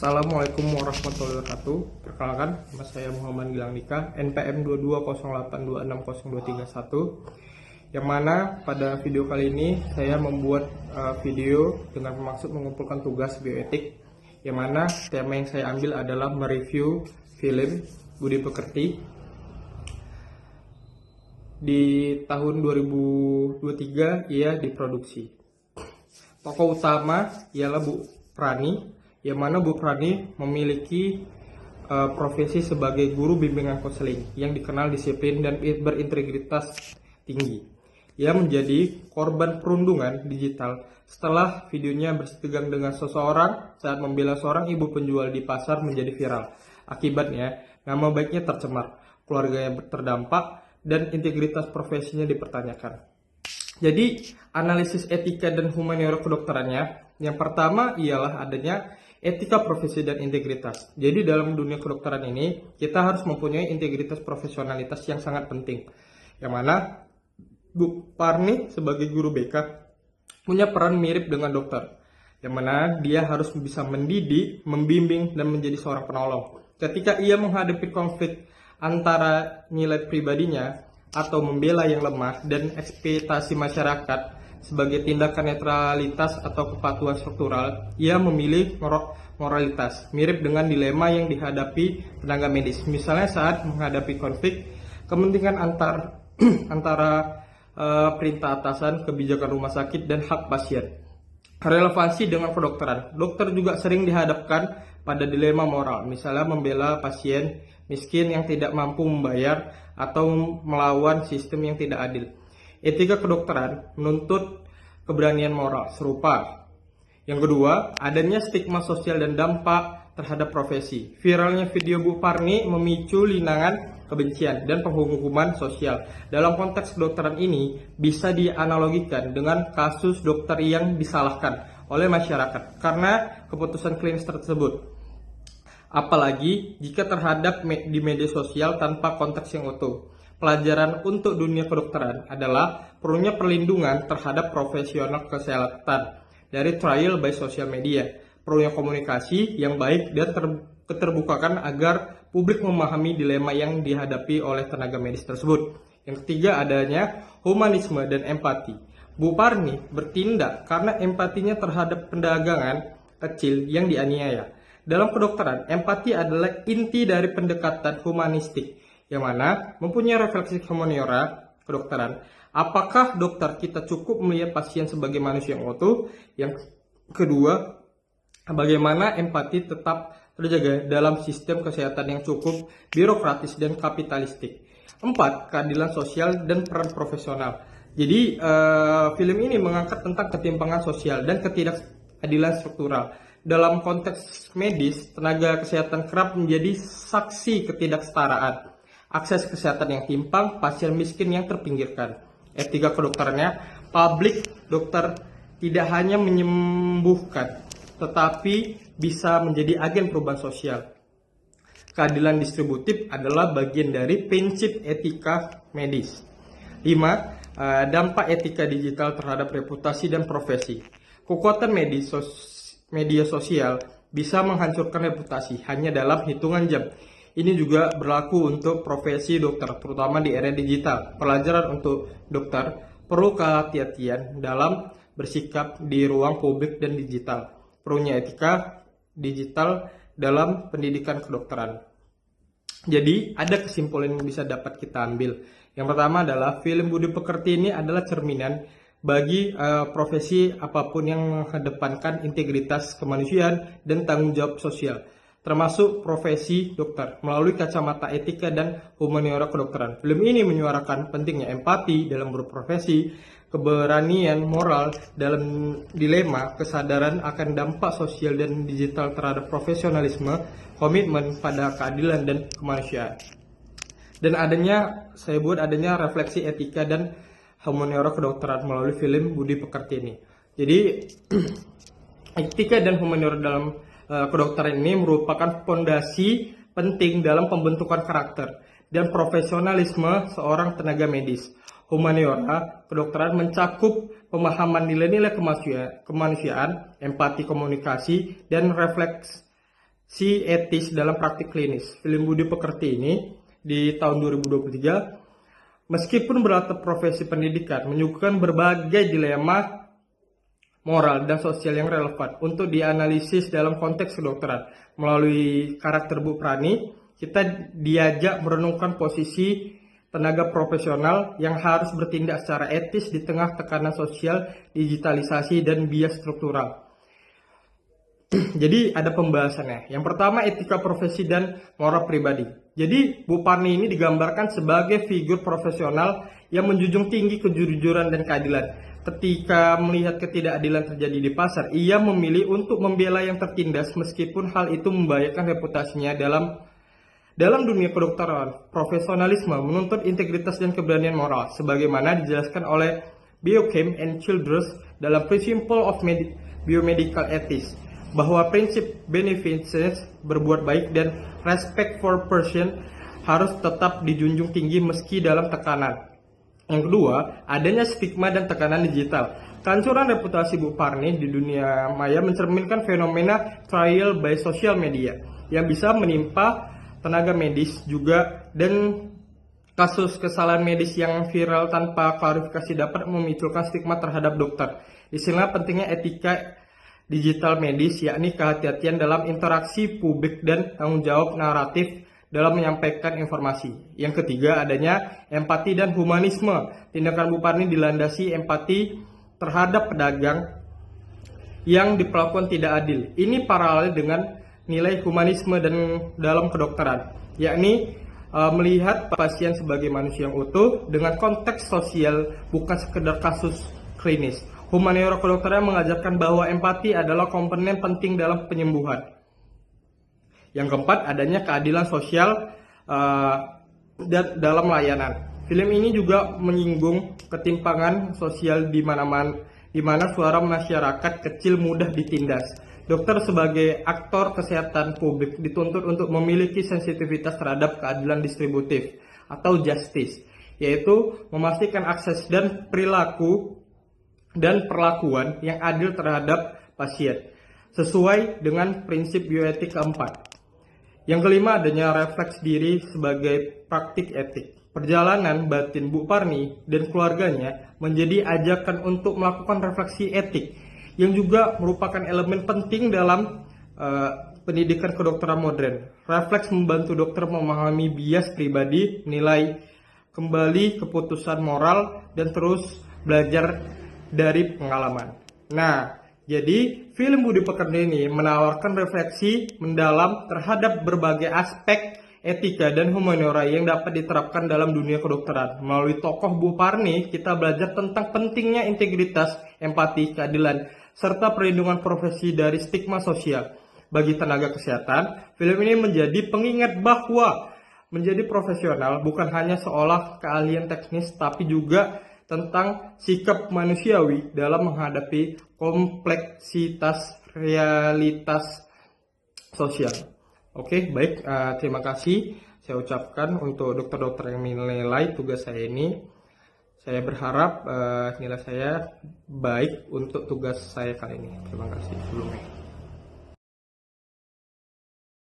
Assalamualaikum warahmatullahi wabarakatuh. Perkenalkan, nama saya Muhammad Gilang Dika, NPM 2208260231. Yang mana pada video kali ini saya membuat video dengan maksud mengumpulkan tugas bioetik. Yang mana tema yang saya ambil adalah mereview film Budi Pekerti di tahun 2023. Ia diproduksi. Tokoh utama ialah Bu Prani, yang mana Bu Prani memiliki profesi sebagai guru bimbingan konseling yang dikenal disiplin dan berintegritas tinggi. Ia menjadi korban perundungan digital setelah videonya bersitegang dengan seseorang saat membela seorang ibu penjual di pasar menjadi viral. Akibatnya, nama baiknya tercemar, keluarganya terdampak, dan integritas profesinya dipertanyakan. Jadi, analisis etika dan humaniora kedokterannya, yang pertama ialah adanya etika profesi dan integritas. Jadi dalam dunia kedokteran ini, kita harus mempunyai integritas profesionalitas yang sangat penting. Yang mana Bu Parni sebagai guru BK punya peran mirip dengan dokter. Yang mana dia harus bisa mendidik, membimbing, dan menjadi seorang penolong. Ketika ia menghadapi konflik antara nilai pribadinya atau membela yang lemah dan ekspektasi masyarakat sebagai tindakan netralitas atau kepatuhan struktural, ia memilih moralitas, mirip dengan dilema yang dihadapi tenaga medis. Misalnya saat menghadapi konflik kepentingan antara perintah atasan, kebijakan rumah sakit, dan hak pasien. Relevansi dengan kedokteran. Dokter juga sering dihadapkan pada dilema moral, misalnya membela pasien miskin yang tidak mampu membayar atau melawan sistem yang tidak adil. Etika kedokteran menuntut keberanian moral serupa. Yang kedua, adanya stigma sosial dan dampak terhadap profesi. Viralnya video Bu Parni memicu linangan kebencian dan penghukuman sosial. Dalam konteks kedokteran ini bisa dianalogikan dengan kasus dokter yang disalahkan oleh masyarakat karena keputusan klinis tersebut. Apalagi jika terhadap di media sosial tanpa konteks yang utuh. Pelajaran untuk dunia kedokteran adalah perlunya perlindungan terhadap profesional kesehatan dari trial by social media, perlunya komunikasi yang baik dan keterbukaan agar publik memahami dilema yang dihadapi oleh tenaga medis tersebut. Yang ketiga, adanya humanisme dan empati. Bu Parni bertindak karena empatinya terhadap pedagangan kecil yang dianiaya. Dalam kedokteran, empati adalah inti dari pendekatan humanistik, yang mana mempunyai refleksi humaniora kedokteran. Apakah dokter kita cukup melihat pasien sebagai manusia yang utuh? Yang kedua, bagaimana empati tetap terjaga dalam sistem kesehatan yang cukup birokratis dan kapitalistik. 4. Keadilan sosial dan peran profesional. Jadi, film ini mengangkat tentang ketimpangan sosial dan ketidakadilan struktural. Dalam konteks medis, tenaga kesehatan kerap menjadi saksi ketidaksetaraan, akses kesehatan yang timpang, pasien miskin yang terpinggirkan. Etika kedokterannya, publik dokter tidak hanya menyembuhkan, tetapi bisa menjadi agen perubahan sosial. Keadilan distributif adalah bagian dari prinsip etika medis. 5. Dampak etika digital terhadap reputasi dan profesi. Kekuatan media sosial bisa menghancurkan reputasi hanya dalam hitungan jam. Ini juga berlaku untuk profesi dokter, terutama di era digital. Pelajaran untuk dokter perlu kehati-hatian dalam bersikap di ruang publik dan digital. Perlunya etika digital dalam pendidikan kedokteran. Jadi, ada kesimpulan yang bisa dapat kita ambil. Yang pertama adalah film Budi Pekerti ini adalah cerminan bagi profesi apapun yang mengedepankan integritas kemanusiaan dan tanggung jawab sosial, termasuk profesi dokter, melalui kacamata etika dan humaniora kedokteran. Film ini menyuarakan pentingnya empati dalam berprofesi, keberanian moral dalam dilema, kesadaran akan dampak sosial dan digital terhadap profesionalisme, komitmen pada keadilan dan kemanusiaan. Dan saya buat adanya refleksi etika dan humaniora kedokteran melalui film Budi Pekerti ini. Jadi, etika dan humaniora dalam kedokteran ini merupakan fondasi penting dalam pembentukan karakter dan profesionalisme seorang tenaga medis. Humaniora kedokteran mencakup pemahaman nilai-nilai kemanusiaan, empati, komunikasi, dan refleks etis dalam praktik klinis. Film Budi Pekerti ini di tahun 2023, meskipun berlatar profesi pendidikan, menyuguhkan berbagai dilema moral dan sosial yang relevan untuk dianalisis dalam konteks kedokteran. Melalui karakter Bu Prani, kita diajak merenungkan posisi tenaga profesional yang harus bertindak secara etis di tengah tekanan sosial, digitalisasi, dan bias struktural. Jadi ada pembahasannya. Yang pertama, etika profesi dan moral pribadi. Jadi Bu Parni ini digambarkan sebagai figur profesional yang menjunjung tinggi kejujuran dan keadilan. Ketika melihat ketidakadilan terjadi di pasar, ia memilih untuk membela yang tertindas meskipun hal itu membahayakan reputasinya dalam dunia kedokteran. Profesionalisme menuntut integritas dan keberanian moral, sebagaimana dijelaskan oleh Biochem and Childress dalam Principle of Biomedical Ethics, bahwa prinsip beneficence, berbuat baik, dan respect for person harus tetap dijunjung tinggi meski dalam tekanan. Yang kedua, adanya stigma dan tekanan digital. Kehancuran reputasi Bu Parni di dunia maya mencerminkan fenomena trial by social media yang bisa menimpa tenaga medis juga, dan kasus kesalahan medis yang viral tanpa klarifikasi dapat memunculkan stigma terhadap dokter. Disinilah pentingnya etika digital medis, yakni kehati-hatian dalam interaksi publik dan tanggung jawab naratif dalam menyampaikan informasi. Yang ketiga, adanya empati dan humanisme. Tindakan Bu Parni dilandasi empati terhadap pedagang yang diperlakukan tidak adil. Ini paralel dengan nilai humanisme dan dalam kedokteran, yakni melihat pasien sebagai manusia yang utuh dengan konteks sosial, bukan sekedar kasus klinis. Humaniora kedokteran mengajarkan bahwa empati adalah komponen penting dalam penyembuhan. Yang keempat, adanya keadilan sosial dalam layanan. Film ini juga menyinggung ketimpangan sosial di mana suara masyarakat kecil mudah ditindas. Dokter sebagai aktor kesehatan publik dituntut untuk memiliki sensitivitas terhadap keadilan distributif atau justice, yaitu memastikan akses dan perilaku dan perlakuan yang adil terhadap pasien, sesuai dengan prinsip bioetik keempat. Yang kelima, adanya refleks diri sebagai praktik etik. Perjalanan batin Bu Parni dan keluarganya menjadi ajakan untuk melakukan refleksi etik, yang juga merupakan elemen penting dalam pendidikan kedokteran modern. Refleks membantu dokter memahami bias pribadi, menilai kembali keputusan moral, dan terus belajar dari pengalaman. Nah, jadi film Budi Pekerti ini menawarkan refleksi mendalam terhadap berbagai aspek etika dan humaniora yang dapat diterapkan dalam dunia kedokteran. Melalui tokoh Bu Parni, kita belajar tentang pentingnya integritas, empati, keadilan, serta perlindungan profesi dari stigma sosial. Bagi tenaga kesehatan, film ini menjadi pengingat bahwa menjadi profesional bukan hanya seolah keahlian teknis, tapi juga tentang sikap manusiawi dalam menghadapi kompleksitas realitas sosial. Oke, baik, terima kasih saya ucapkan untuk dokter-dokter yang menilai tugas saya ini. Saya berharap nilai saya baik untuk tugas saya kali ini. Terima kasih sebelumnya.